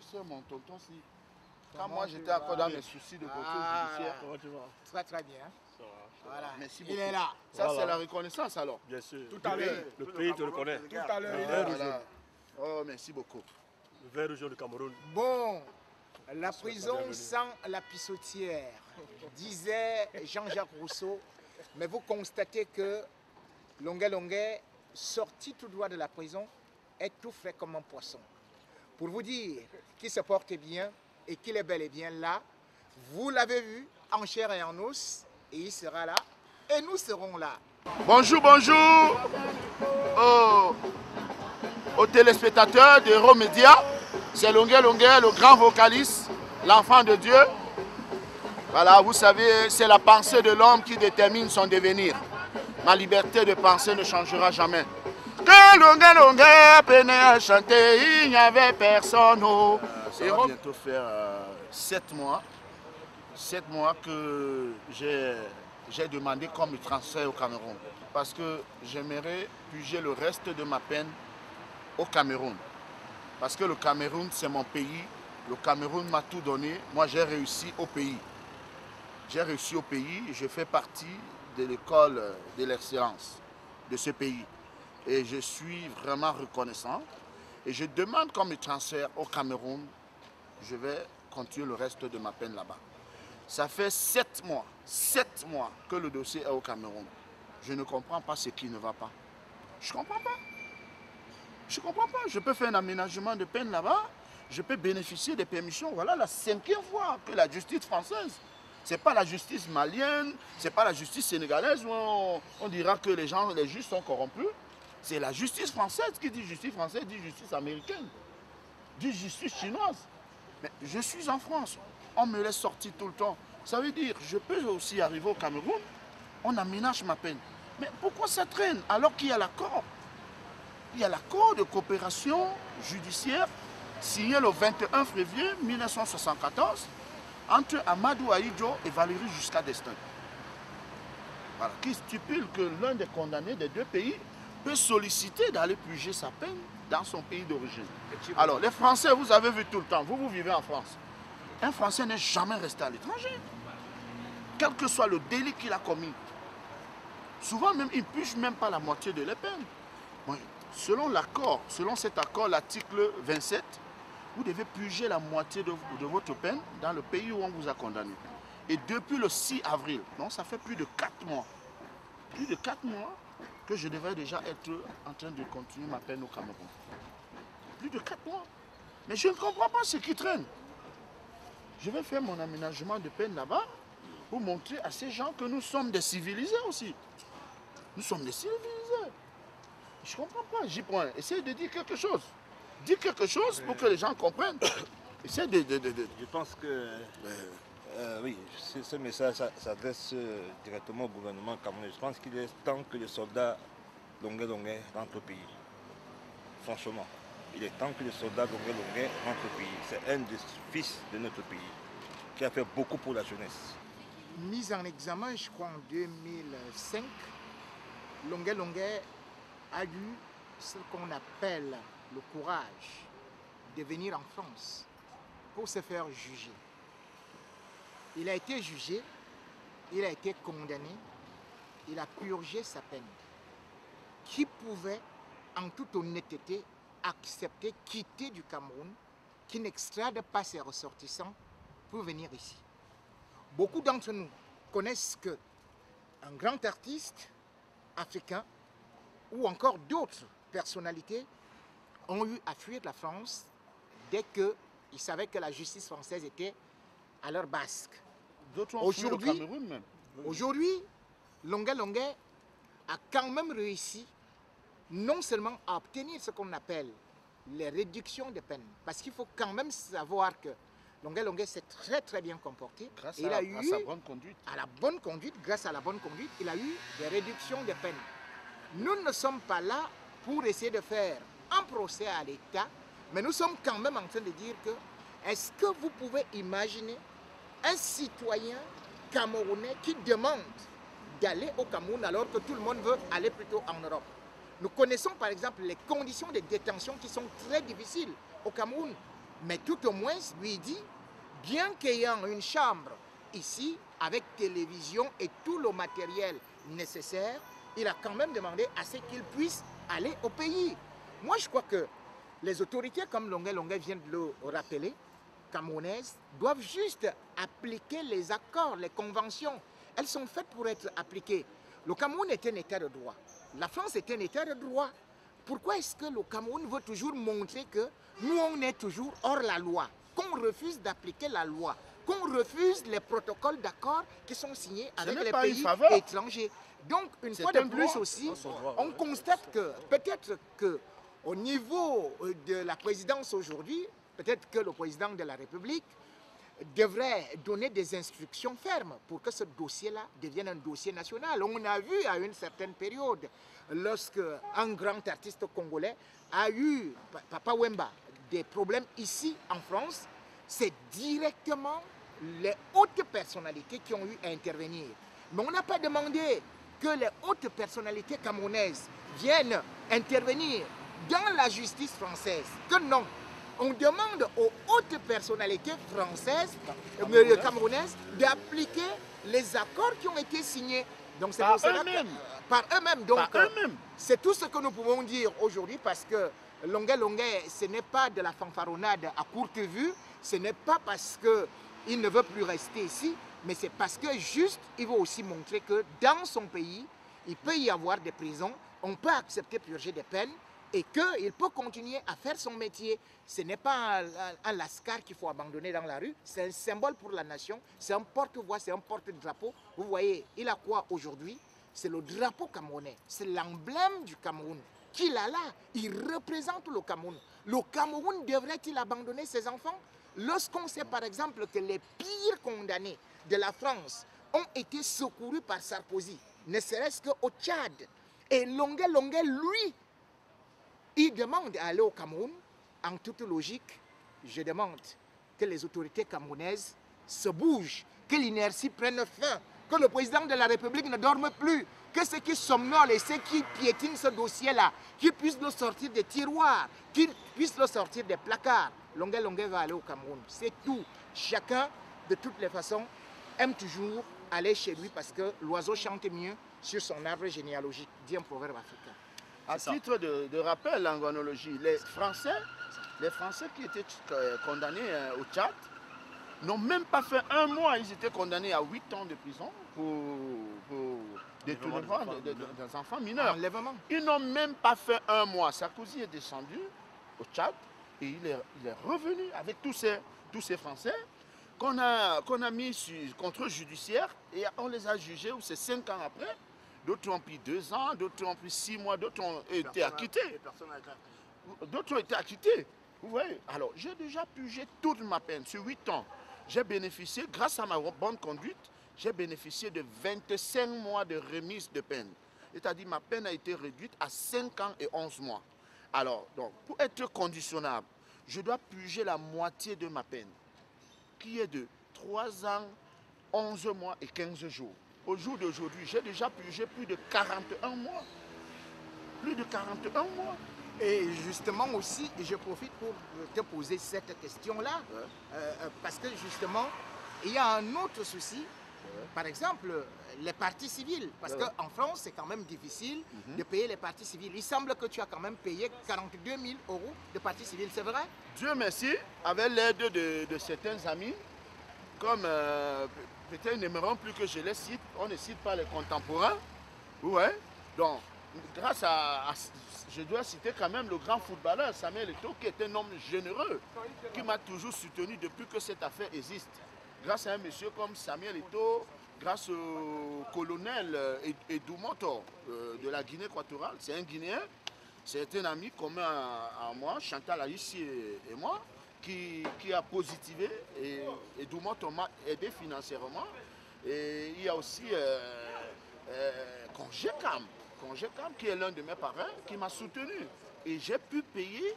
professeur, mon tonton, si. Quand moi j'étais encore dans mes soucis de contrôle judiciaire. Comment tu vas? Très très bien. Ça va. Voilà. Merci beaucoup. Il est là. Ça, Voilà. c'est la reconnaissance alors. Bien sûr. Tout à l'heure. Le pays, tu le connais. Tout à l'heure, il est vert là. ou jaune. Oh, merci beaucoup. Le vert ou jaune du Cameroun. Bon, la prison sans la pissotière, disait Jean-Jacques Rousseau. Mais vous constatez que Longuet Longuet, sorti tout droit de la prison, est tout frais comme un poisson. Pour vous dire qu'il se porte bien et qu'il est bel et bien là, vous l'avez vu en chair et en os, et il sera là, et nous serons là. Bonjour, bonjour aux téléspectateurs de Héros Média. C'est Longuet Longuet, le grand vocaliste, l'enfant de Dieu. Voilà, vous savez, c'est la pensée de l'homme qui détermine son devenir. Ma liberté de penser ne changera jamais. Que Longuet Longuet peinait à chanter, il n'y avait personne. Ça va bientôt faire 7 mois. 7 mois que j'ai demandé comme transfert au Cameroun. Parce que j'aimerais puger le reste de ma peine au Cameroun. Parce que le Cameroun, c'est mon pays. Le Cameroun m'a tout donné. Moi, j'ai réussi au pays. J'ai réussi au pays. Je fais partie de l'école de l'excellence de ce pays. Et je suis vraiment reconnaissant. Et je demande qu'on me transfère au Cameroun. Je vais continuer le reste de ma peine là-bas. Ça fait 7 mois que le dossier est au Cameroun. Je ne comprends pas ce qui ne va pas. Je ne comprends pas. Je ne comprends pas. Je peux faire un aménagement de peine là-bas. Je peux bénéficier des permissions. Voilà la 5e fois que la justice française, ce n'est pas la justice malienne, ce n'est pas la justice sénégalaise où on dira que les juges sont corrompus. C'est la justice française qui dit justice française, dit justice américaine, dit justice chinoise. Mais je suis en France. On me laisse sortir tout le temps. Ça veut dire, je peux aussi arriver au Cameroun, on aménage ma peine. Mais pourquoi ça traîne alors qu'il y a l'accord? Il y a l'accord de coopération judiciaire signé le 21 février 1974 entre Amadou Ahidjo et Valéry Giscard d'Estaing. Voilà, qui stipule que l'un des condamnés des deux pays peut solliciter d'aller puger sa peine dans son pays d'origine. Alors, les Français, vous avez vu tout le temps, vous vivez en France. Un Français n'est jamais resté à l'étranger, quel que soit le délit qu'il a commis. Souvent même, il ne puge même pas la moitié de la peine. Bon, selon l'accord, selon cet accord, l'article 27, vous devez puger la moitié de votre peine dans le pays où on vous a condamné. Et depuis le 6 avril, donc ça fait plus de 4 mois, que je devrais déjà être en train de continuer ma peine au Cameroun. Plus de 4 mois. Mais je ne comprends pas ce qui traîne. Je vais faire mon aménagement de peine là-bas pour montrer à ces gens que nous sommes des civilisés aussi. Nous sommes des civilisés. Je ne comprends pas, j'y prends. Essaye de dire quelque chose. Dis quelque chose pour que les gens comprennent. Essaye de... Je pense que oui, ce message s'adresse directement au gouvernement camerounais. Je pense qu'il est temps que les soldats Longuet Longuet rentrent au pays. Franchement, il est temps que les soldats Longuet Longuet rentrent au pays. C'est un des fils de notre pays qui a fait beaucoup pour la jeunesse. Mise en examen, je crois en 2005, Longuet Longuet a eu ce qu'on appelle le courage de venir en France pour se faire juger. Il a été jugé, il a été condamné, il a purgé sa peine. Qui pouvait, en toute honnêteté, accepter, quitter du Cameroun, qui n'extrade pas ses ressortissants pour venir ici? Beaucoup d'entre nous connaissent qu'un grand artiste africain ou encore d'autres personnalités ont eu à fuir la France dès qu'ils savaient que la justice française était à leur basque. D'autres ont fui au Cameroun même. Aujourd'hui, Longuet Longuet a quand même réussi non seulement à obtenir ce qu'on appelle les réductions de peine, parce qu'il faut quand même savoir que Longuet Longuet s'est très très bien comporté. Grâce à sa bonne conduite. À la bonne conduite, grâce à la bonne conduite, il a eu des réductions de peine. Nous ne sommes pas là pour essayer de faire un procès à l'État, mais nous sommes quand même en train de dire que est-ce que vous pouvez imaginer un citoyen camerounais qui demande d'aller au Cameroun alors que tout le monde veut aller plutôt en Europe? Nous connaissons par exemple les conditions de détention qui sont très difficiles au Cameroun. Mais tout au moins, lui dit, bien qu'ayant une chambre ici, avec télévision et tout le matériel nécessaire, il a quand même demandé à ce qu'il puisse aller au pays. Moi, je crois que les autorités, comme Longuet vient de le rappeler, camerounaises, doivent juste appliquer les accords, les conventions. Elles sont faites pour être appliquées. Le Cameroun est un état de droit. La France est un état de droit. Pourquoi est-ce que le Cameroun veut toujours montrer que nous, on est toujours hors la loi, qu'on refuse d'appliquer la loi, qu'on refuse les protocoles d'accord qui sont signés avec les pays étrangers? Donc, une fois de plus aussi, on constate que peut-être qu'au niveau de la présidence aujourd'hui, peut-être que le président de la République devrait donner des instructions fermes pour que ce dossier-là devienne un dossier national. On a vu à une certaine période, lorsque un grand artiste congolais a eu, Papa Wemba, des problèmes ici en France, c'est directement les hautes personnalités qui ont eu à intervenir. Mais on n'a pas demandé que les hautes personnalités camerounaises viennent intervenir dans la justice française. Que non. On demande aux hautes personnalités françaises, camerounaises, d'appliquer les accords qui ont été signés. Donc c'est pour cela par eux-mêmes. Donc c'est tout ce que nous pouvons dire aujourd'hui, parce que Longuet, ce n'est pas de la fanfaronnade à courte vue, ce n'est pas parce qu'il ne veut plus rester ici, mais c'est parce que juste, il veut aussi montrer que dans son pays, il peut y avoir des prisons, on peut accepter purger des peines, et qu'il peut continuer à faire son métier. Ce n'est pas un lascar qu'il faut abandonner dans la rue, c'est un symbole pour la nation, c'est un porte-voix, c'est un porte-drapeau. Vous voyez, il a quoi aujourd'hui? C'est le drapeau camerounais, c'est l'emblème du Cameroun. Qu'il a là, il représente le Cameroun. Le Cameroun devrait-il abandonner ses enfants? Lorsqu'on sait par exemple que les pires condamnés de la France ont été secourus par Sarkozy, ne serait-ce qu'au Tchad. Et Longuet, lui, il demande à aller au Cameroun. En toute logique, je demande que les autorités camerounaises se bougent, que l'inertie prenne fin, que le président de la République ne dorme plus, que ceux qui somnolent et ceux qui piétinent ce dossier-là, qu'ils puissent le sortir des tiroirs, qu'ils puissent le sortir des placards. Longuet va aller au Cameroun, c'est tout. Chacun, de toutes les façons, aime toujours aller chez lui parce que l'oiseau chante mieux sur son arbre généalogique, dit un proverbe africain. À titre de rappel en chronologie, les Français qui étaient condamnés au Tchad n'ont même pas fait un mois. Ils étaient condamnés à 8 ans de prison pour détournement des enfants mineurs. Enlèvement. Ils n'ont même pas fait un mois. Sarkozy est descendu au Tchad et il est revenu avec tous ces Français qu'on a mis sur contrôle judiciaire et on les a jugés, c'est 5 ans après. D'autres ont pris 2 ans, d'autres ont pris 6 mois, d'autres ont été acquittés. D'autres ont été acquittés. Vous voyez? Alors, j'ai déjà purgé toute ma peine. Sur 8 ans, j'ai bénéficié, grâce à ma bonne conduite, j'ai bénéficié de 25 mois de remise de peine. C'est-à-dire ma peine a été réduite à 5 ans et 11 mois. Alors, donc, pour être conditionnable, je dois purger la moitié de ma peine, qui est de 3 ans, 11 mois et 15 jours. Au jour d'aujourd'hui, j'ai déjà purgé plus de 41 mois. Plus de 41 mois. Et justement aussi, je profite pour te poser cette question-là, parce que justement, il y a un autre souci, par exemple, les parties civiles. Parce qu'en France, c'est quand même difficile de payer les parties civiles. Il semble que tu as quand même payé 42 000 € de parties civiles, c'est vrai? Dieu merci, avec l'aide de certains amis, comme peut-être ils n'aimeront plus que je les cite, on ne cite pas les contemporains. Ouais. Donc, grâce à je dois citer quand même le grand footballeur Samuel Eto'o, qui est un homme généreux, qui m'a toujours soutenu depuis que cette affaire existe. Grâce à un monsieur comme Samuel Eto'o, grâce au colonel Edoumoto de la Guinée équatoriale, c'est un Guinéen, c'est un ami commun à moi, Chantal Aïssi et moi, qui a positivé, et Edoumoto m'a aidé financièrement. Et il y a aussi Congécam, qui est l'un de mes parrains, qui m'a soutenu. Et j'ai pu payer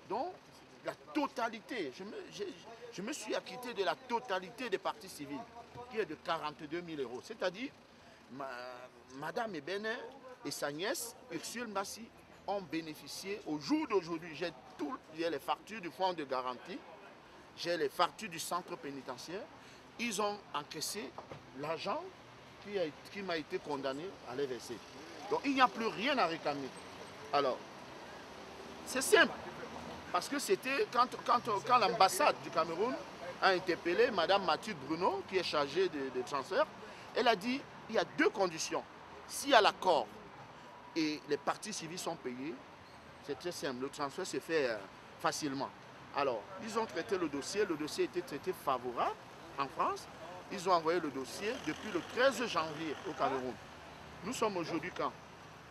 donc la totalité. Je me suis acquitté de la totalité des parties civiles, qui est de 42 000 €. C'est-à-dire, Madame Ebene et sa nièce, Ursule Massi, ont bénéficié. Au jour d'aujourd'hui, j'ai les factures du fonds de garantie j'ai les factures du centre pénitentiaire. Ils ont encaissé l'argent qui m'a été condamné à les verser. Donc il n'y a plus rien à réclamer. Alors, c'est simple. Parce que c'était quand l'ambassade du Cameroun a interpellé Mme Mathilde Bruno, qui est chargée des transferts, elle a dit il y a deux conditions. S'il y a l'accord et les parties civiles sont payées, c'est très simple, le transfert se fait facilement. Alors, ils ont traité le dossier était traité favorable en France. Ils ont envoyé le dossier depuis le 13 janvier au Cameroun. Nous sommes aujourd'hui quand?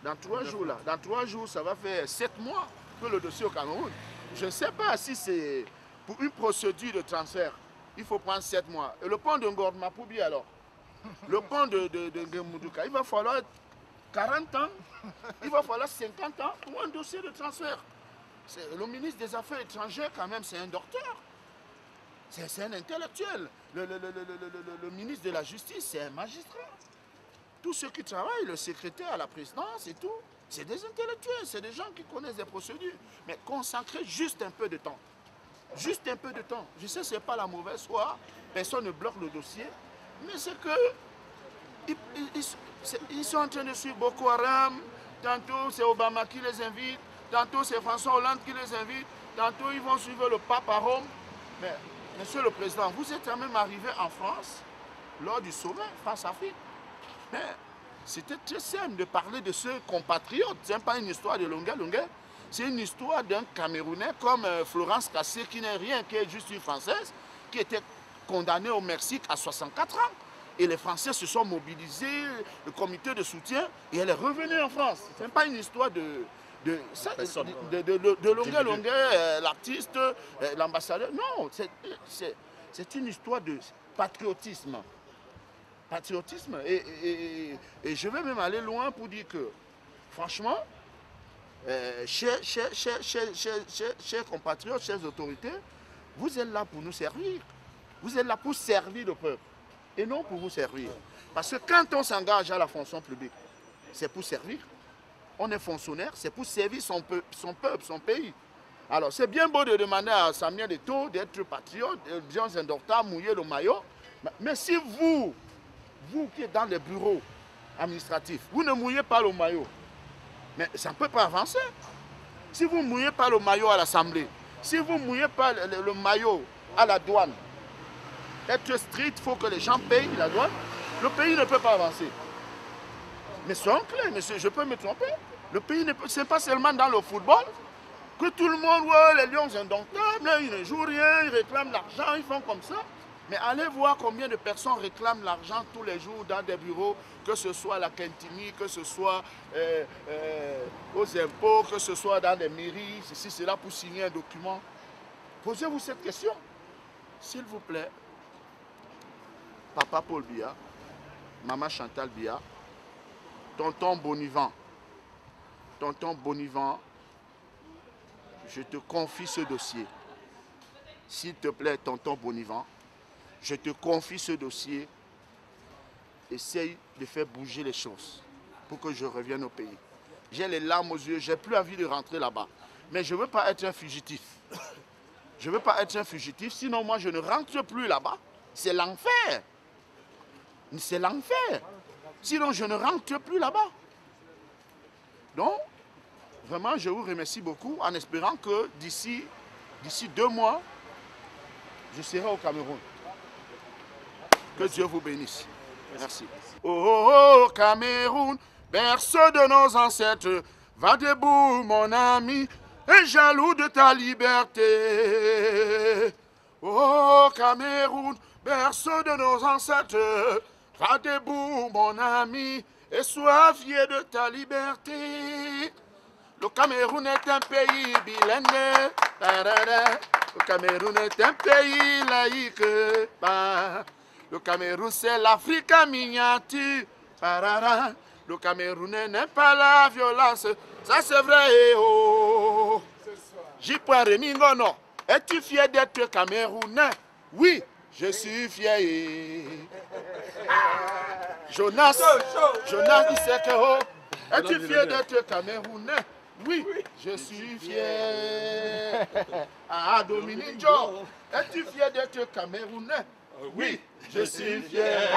Dans 3 jours là. Dans 3 jours, ça va faire 7 mois que le dossier au Cameroun. Je ne sais pas si c'est pour une procédure de transfert, il faut prendre 7 mois. Et le pont de Ngord-Mapoubi alors? Le pont de Ngemouduka, il va falloir 40 ans, il va falloir 50 ans pour un dossier de transfert. Le ministre des Affaires étrangères, quand même, c'est un docteur. C'est un intellectuel. Le ministre de la Justice, c'est un magistrat. Tous ceux qui travaillent, le secrétaire à la présidence et tout, c'est des intellectuels, c'est des gens qui connaissent des procédures. Mais consacrer juste un peu de temps. Juste un peu de temps. Je sais que ce n'est pas la mauvaise foi, personne ne bloque le dossier, mais c'est que ils sont en train de suivre Boko Haram, tantôt c'est Obama qui les invite, tantôt c'est François Hollande qui les invite, tantôt ils vont suivre le pape à Rome. Mais, monsieur le président, vous êtes quand même arrivé en France lors du sommet France-Afrique. Mais c'était très simple de parler de ce compatriote. Ce n'est pas une histoire de longueur. C'est une histoire d'un Camerounais comme Florence Cassé, qui n'est rien, qui est juste une Française, qui était condamnée au Mexique à 64 ans. Et les Français se sont mobilisés, le comité de soutien, et elle est revenue en France. Ce n'est pas une histoire de longueur, l'artiste, l'ambassadeur. Non, c'est une histoire de patriotisme. Patriotisme. Et je vais même aller loin pour dire que, franchement, chers compatriotes, chères autorités, vous êtes là pour nous servir. Vous êtes là pour servir le peuple et non pour vous servir. Parce que quand on s'engage à la fonction publique, c'est pour servir. On est fonctionnaire, c'est pour servir son peuple, son pays. Alors, c'est bien beau de demander à Samuel Eto'o d'être patriote, Jean Zendorta, mouiller le maillot. Mais si vous qui êtes dans les bureaux administratifs, vous ne mouillez pas le maillot, mais ça ne peut pas avancer. Si vous ne mouillez pas le maillot à l'Assemblée, si vous ne mouillez pas le maillot à la douane, être strict, il faut que les gens payent la douane, le pays ne peut pas avancer. Mais soyons clairs, monsieur, je peux me tromper. Le pays, ce n'est pas seulement dans le football que tout le monde, ouais, les lions indomptables, ils ne jouent rien, ils réclament l'argent, ils font comme ça. Mais allez voir combien de personnes réclament l'argent tous les jours dans des bureaux, que ce soit à la Kentini, que ce soit aux impôts, que ce soit dans des mairies, ceci, cela, pour signer un document. Posez-vous cette question. S'il vous plaît, Papa Paul Biya, Maman Chantal Biya, Tonton Bonivant, je te confie ce dossier. S'il te plaît, Tonton Bonivant, je te confie ce dossier. Essaye de faire bouger les choses pour que je revienne au pays. J'ai les larmes aux yeux, j'ai plus envie de rentrer là-bas. Mais je ne veux pas être un fugitif. Je ne veux pas être un fugitif, sinon moi je ne rentre plus là-bas. C'est l'enfer. C'est l'enfer. Sinon je ne rentre plus là-bas. Donc, vraiment, je vous remercie beaucoup en espérant que d'ici 2 mois, je serai au Cameroun. Que Dieu vous bénisse. Merci. Oh, Cameroun, berceau de nos ancêtres, va debout, mon ami, et jaloux de ta liberté. Oh, Cameroun, berceau de nos ancêtres, va debout, mon ami, et sois fier de ta liberté. Le Cameroun est un pays bilingue. Le Cameroun est un pays laïque. Le Cameroun, c'est l'Afrique en miniature. Le Camerounais n'aime pas la violence. Ça, c'est vrai. Oh. J'y prends Rémi Ngono. Es-tu fier d'être Camerounais? Oui, je suis fier. Jonas Issekeo. Es-tu fier d'être Camerounais? Oui, je suis fier. Ah, Dominique Joe, es-tu fier d'être Camerounais? Oui, je suis fier.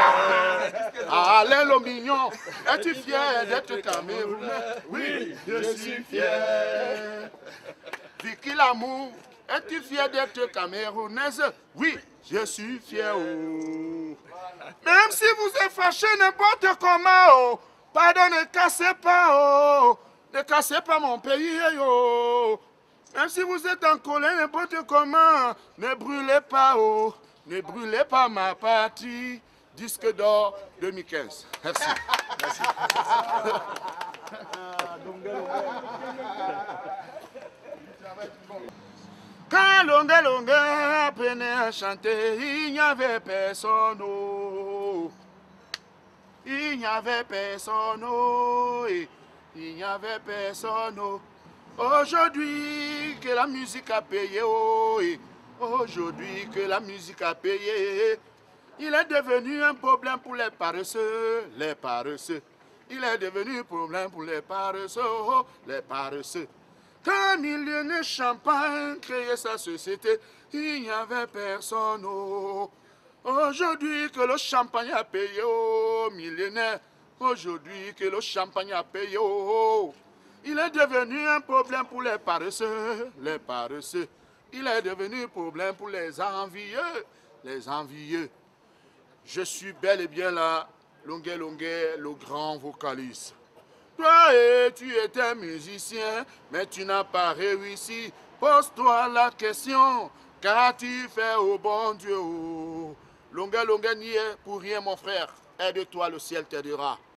Ah, Alain Lomignon, es-tu fier d'être Camerounais? Oui, je suis fier. Vicky Lamour, es-tu fier d'être camerounaise? Oui, je suis fier. Oh. Même si vous êtes fâché n'importe comment, oh, pardon, ne cassez pas, oh, ne cassez pas mon pays, oh. Même si vous êtes en colère n'importe comment, ne brûlez pas, oh, ne brûlez pas ma patrie. Disque d'or 2015. Merci. Merci. Quand Longue apprenait à chanter, il n'y avait personne. Oh. Il n'y avait personne. Oh. Il n'y avait personne. Oh. Aujourd'hui que la musique a payé. Oh. Aujourd'hui que la musique a payé. Il est devenu un problème pour les paresseux. Les paresseux. Il est devenu un problème pour les paresseux. Oh. Les paresseux. Quand Millionnaire Champagne créait sa société, il n'y avait personne. Oh. Aujourd'hui que le champagne a payé, oh, millionnaire. Aujourd'hui que le champagne a payé, oh. Il est devenu un problème pour les paresseux. Les paresseux. Il est devenu un problème pour les envieux. Les envieux. Je suis bel et bien là, Longue, le grand vocaliste. Toi, tu étais musicien, mais tu n'as pas réussi. Pose-toi la question, qu'as-tu fait au bon Dieu? Longue, n'y est pour rien, mon frère. Aide-toi, le ciel t'aidera.